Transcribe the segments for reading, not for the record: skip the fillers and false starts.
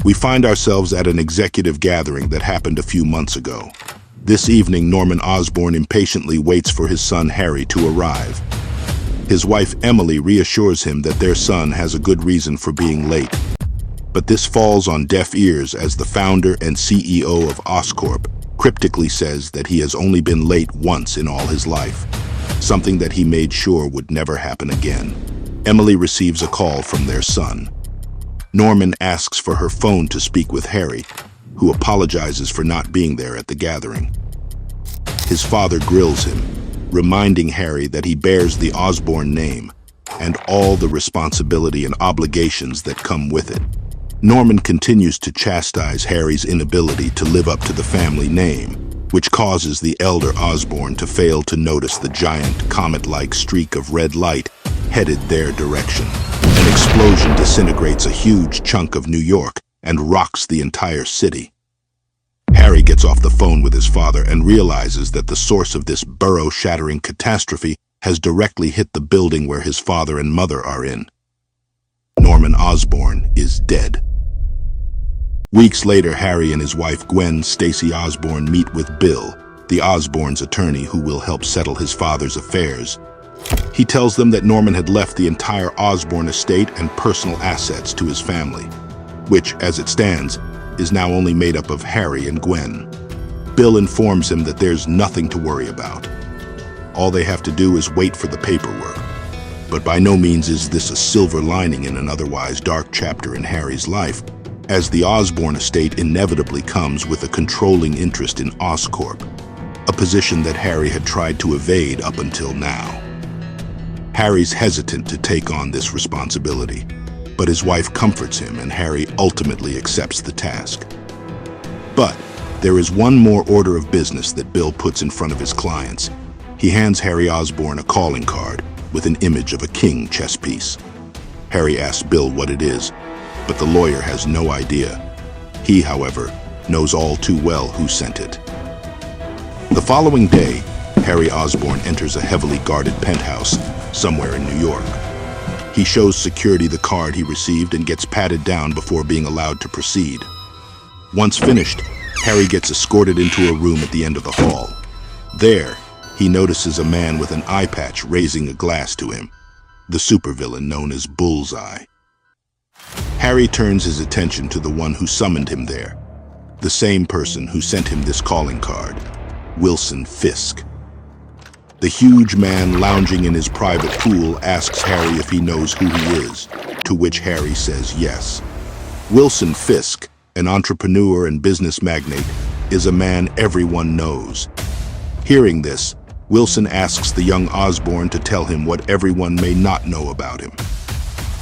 We find ourselves at an executive gathering that happened a few months ago. This evening, Norman Osborn impatiently waits for his son Harry to arrive. His wife Emily reassures him that their son has a good reason for being late. But this falls on deaf ears as the founder and CEO of Oscorp cryptically says that he has only been late once in all his life, something that he made sure would never happen again. Emily receives a call from their son. Norman asks for her phone to speak with Harry, who apologizes for not being there at the gathering. His father grills him, reminding Harry that he bears the Osborn name and all the responsibility and obligations that come with it. Norman continues to chastise Harry's inability to live up to the family name, which causes the elder Osborn to fail to notice the giant comet-like streak of red light headed their direction. An explosion disintegrates a huge chunk of New York and rocks the entire city. Harry gets off the phone with his father and realizes that the source of this burrow-shattering catastrophe has directly hit the building where his father and mother are in. Norman Osborn is dead. Weeks later, Harry and his wife Gwen Stacy Osborn meet with Bill, the Osborn's attorney who will help settle his father's affairs. He tells them that Norman had left the entire Osborn estate and personal assets to his family, which, as it stands, is now only made up of Harry and Gwen. Bill informs him that there's nothing to worry about. All they have to do is wait for the paperwork. But by no means is this a silver lining in an otherwise dark chapter in Harry's life, as the Osborn estate inevitably comes with a controlling interest in Oscorp, a position that Harry had tried to evade up until now. Harry's hesitant to take on this responsibility, but his wife comforts him and Harry ultimately accepts the task. But there is one more order of business that Bill puts in front of his clients. He hands Harry Osborn a calling card with an image of a king chess piece. Harry asks Bill what it is, but the lawyer has no idea. He, however, knows all too well who sent it. The following day, Harry Osborn enters a heavily guarded penthouse somewhere in New York. He shows security the card he received and gets patted down before being allowed to proceed. Once finished, Harry gets escorted into a room at the end of the hall. There, he notices a man with an eye patch raising a glass to him, the supervillain known as Bullseye. Harry turns his attention to the one who summoned him there, the same person who sent him this calling card, Wilson Fisk. The huge man lounging in his private pool asks Harry if he knows who he is, to which Harry says yes. Wilson Fisk, an entrepreneur and business magnate, is a man everyone knows. Hearing this, Wilson asks the young Osborn to tell him what everyone may not know about him.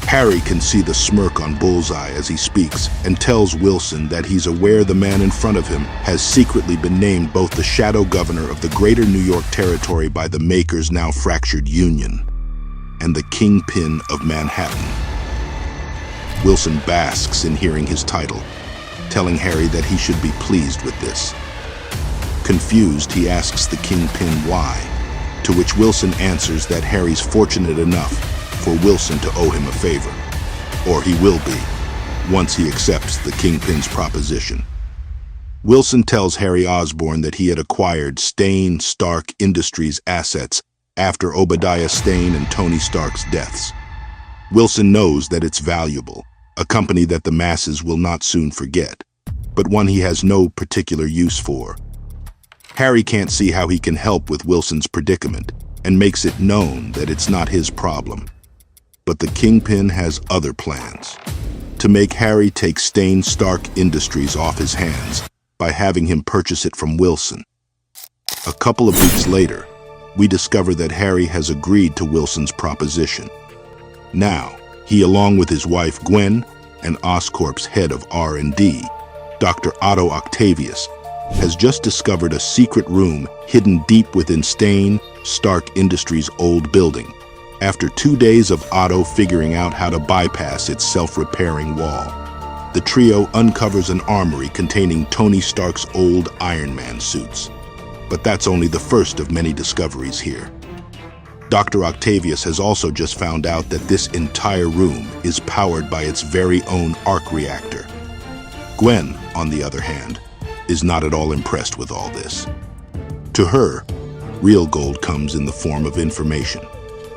Harry can see the smirk on Bullseye as he speaks and tells Wilson that he's aware the man in front of him has secretly been named both the shadow governor of the greater New York territory by the Maker's now fractured Union and the kingpin of Manhattan. Wilson basks in hearing his title, telling Harry that he should be pleased with this. Confused, he asks the kingpin why, to which Wilson answers that Harry's fortunate enough for Wilson to owe him a favor, or he will be, once he accepts the kingpin's proposition. Wilson tells Harry Osborn that he had acquired Stain Stark Industries assets after Obadiah Stane and Tony Stark's deaths. Wilson knows that it's valuable, a company that the masses will not soon forget, but one he has no particular use for. Harry can't see how he can help with Wilson's predicament and makes it known that it's not his problem. But the kingpin has other plans, to make Harry take Stain Stark Industries off his hands by having him purchase it from Wilson. A couple of weeks later, we discover that Harry has agreed to Wilson's proposition. Now, he, along with his wife Gwen and Oscorp's head of R&D, Dr. Otto Octavius, has just discovered a secret room hidden deep within Stain Stark Industries' old building, after 2 days of Otto figuring out how to bypass its self-repairing wall. The trio uncovers an armory containing Tony Stark's old Iron Man suits. But that's only the first of many discoveries here. Dr. Octavius has also just found out that this entire room is powered by its very own arc reactor. Gwen, on the other hand, is not at all impressed with all this. To her, real gold comes in the form of information,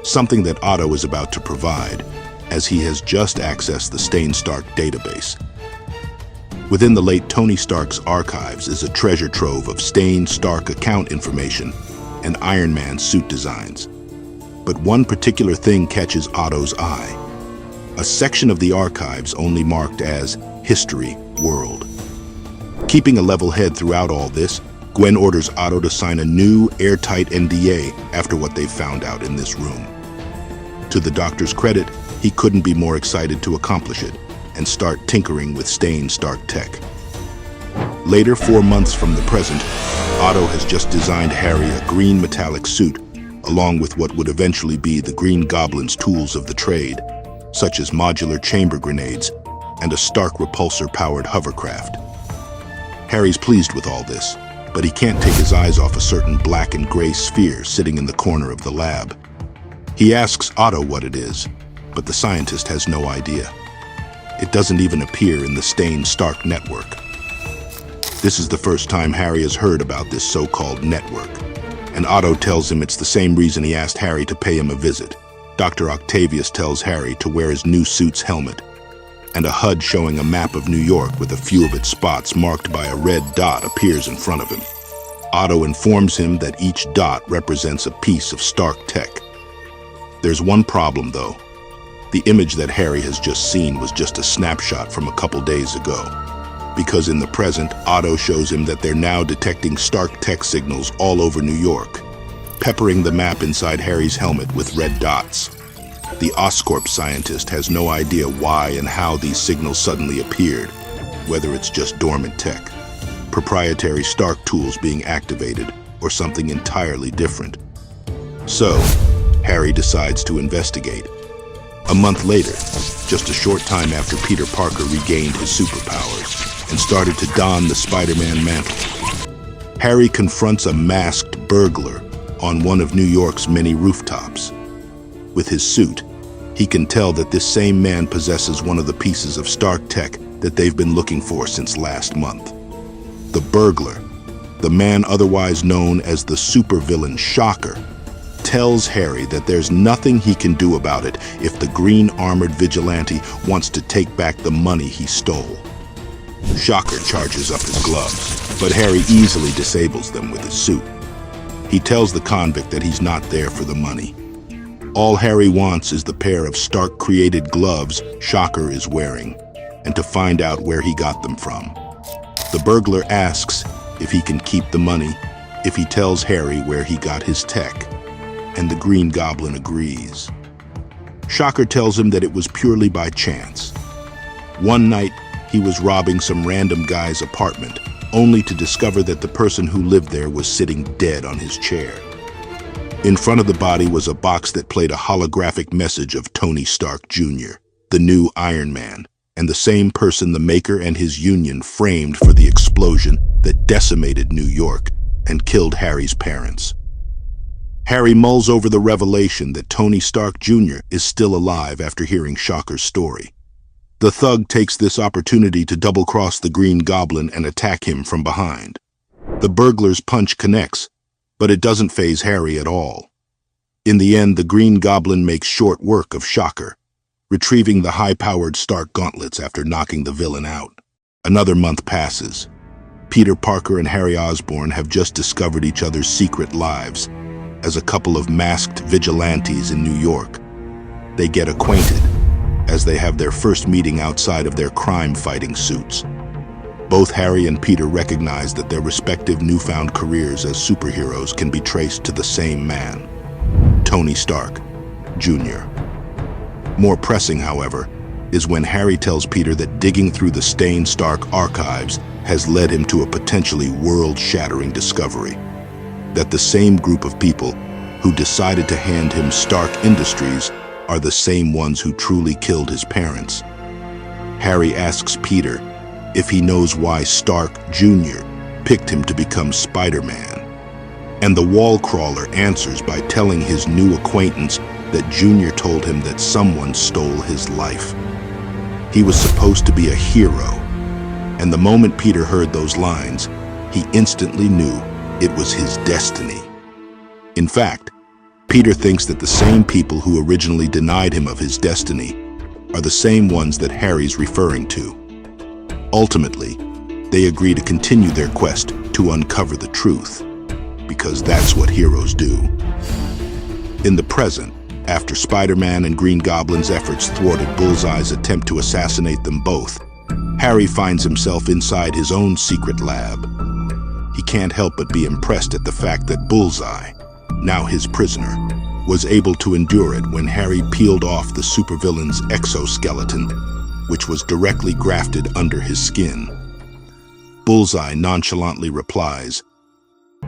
something that Otto is about to provide, as he has just accessed the Stain Stark database. Within the late Tony Stark's archives is a treasure trove of Stain Stark account information and Iron Man suit designs. But one particular thing catches Otto's eye: a section of the archives only marked as History World. Keeping a level head throughout all this, Gwen orders Otto to sign a new, airtight NDA after what they've found out in this room. To the Doctor's credit, he couldn't be more excited to accomplish it and start tinkering with Stain Stark tech. Later, 4 months from the present, Otto has just designed Harry a green metallic suit, along with what would eventually be the Green Goblin's tools of the trade, such as modular chamber grenades and a Stark repulsor-powered hovercraft. Harry's pleased with all this, but he can't take his eyes off a certain black and gray sphere sitting in the corner of the lab. He asks Otto what it is, but the scientist has no idea. It doesn't even appear in the Stain Stark network. This is the first time Harry has heard about this so-called network, and Otto tells him it's the same reason he asked Harry to pay him a visit. Dr. Octavius tells Harry to wear his new suit's helmet, and a HUD showing a map of New York with a few of its spots marked by a red dot appears in front of him. Otto informs him that each dot represents a piece of Stark tech. There's one problem, though. The image that Harry has just seen was just a snapshot from a couple days ago, because in the present, Otto shows him that they're now detecting Stark tech signals all over New York, peppering the map inside Harry's helmet with red dots. The Oscorp scientist has no idea why and how these signals suddenly appeared, whether it's just dormant tech, proprietary Stark tools being activated, or something entirely different. So, Harry decides to investigate. A month later, just a short time after Peter Parker regained his superpowers and started to don the Spider-Man mantle, Harry confronts a masked burglar on one of New York's many rooftops. With his suit, he can tell that this same man possesses one of the pieces of Stark tech that they've been looking for since last month. The burglar, the man otherwise known as the supervillain Shocker, tells Harry that there's nothing he can do about it if the green armored vigilante wants to take back the money he stole. Shocker charges up his gloves, but Harry easily disables them with his suit. He tells the convict that he's not there for the money. All Harry wants is the pair of Stark-created gloves Shocker is wearing, and to find out where he got them from. The burglar asks if he can keep the money if he tells Harry where he got his tech, and the Green Goblin agrees. Shocker tells him that it was purely by chance. One night, he was robbing some random guy's apartment, only to discover that the person who lived there was sitting dead on his chair. In front of the body was a box that played a holographic message of Tony Stark Jr., the new Iron Man, and the same person the Maker and his union framed for the explosion that decimated New York and killed Harry's parents. Harry mulls over the revelation that Tony Stark Jr. is still alive after hearing Shocker's story. The thug takes this opportunity to double-cross the Green Goblin and attack him from behind. The burglar's punch connects, but it doesn't faze Harry at all. In the end, the Green Goblin makes short work of Shocker, retrieving the high-powered Stark gauntlets after knocking the villain out. Another month passes. Peter Parker and Harry Osborn have just discovered each other's secret lives as a couple of masked vigilantes in New York. They get acquainted as they have their first meeting outside of their crime-fighting suits. Both Harry and Peter recognize that their respective newfound careers as superheroes can be traced to the same man, Tony Stark, Jr. More pressing, however, is when Harry tells Peter that digging through the Stain Stark archives has led him to a potentially world-shattering discovery. That the same group of people who decided to hand him Stark Industries are the same ones who truly killed his parents. Harry asks Peter if he knows why Stark Jr. picked him to become Spider-Man. And the wall crawler answers by telling his new acquaintance that Jr. told him that someone stole his life. He was supposed to be a hero, And the moment Peter heard those lines, he instantly knew it was his destiny. In fact, Peter thinks that the same people who originally denied him of his destiny are the same ones that Harry's referring to. Ultimately, they agree to continue their quest to uncover the truth, because that's what heroes do. In the present, after Spider-Man and Green Goblin's efforts thwarted Bullseye's attempt to assassinate them both, Harry finds himself inside his own secret lab. He can't help but be impressed at the fact that Bullseye, now his prisoner, was able to endure it when Harry peeled off the supervillain's exoskeleton, which was directly grafted under his skin. Bullseye nonchalantly replies,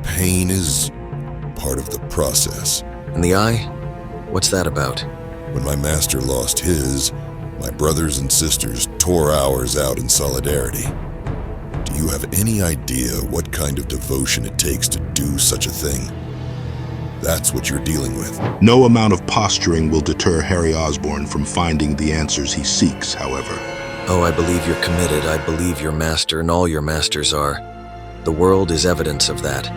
"Pain is part of the process." And the eye? What's that about? When my master lost his, my brothers and sisters tore ours out in solidarity. Do you have any idea what kind of devotion it takes to do such a thing? That's what you're dealing with. No amount of posturing will deter Harry Osborn from finding the answers he seeks, however. Oh, I believe you're committed. I believe your master and all your masters are. The world is evidence of that.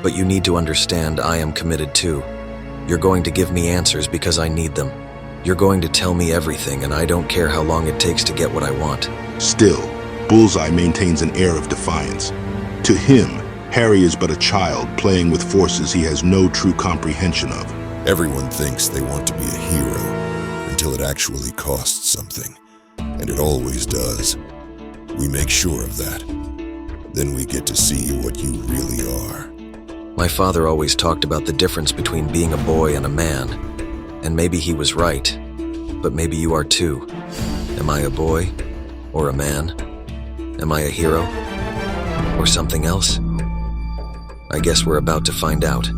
But you need to understand I am committed too. You're going to give me answers because I need them. You're going to tell me everything, and I don't care how long it takes to get what I want. Still, Bullseye maintains an air of defiance. To him, Harry is but a child playing with forces he has no true comprehension of. Everyone thinks they want to be a hero until it actually costs something, and it always does. We make sure of that. Then we get to see what you really are. My father always talked about the difference between being a boy and a man, and maybe he was right, but maybe you are too. Am I a boy or a man? Am I a hero or something else? I guess we're about to find out.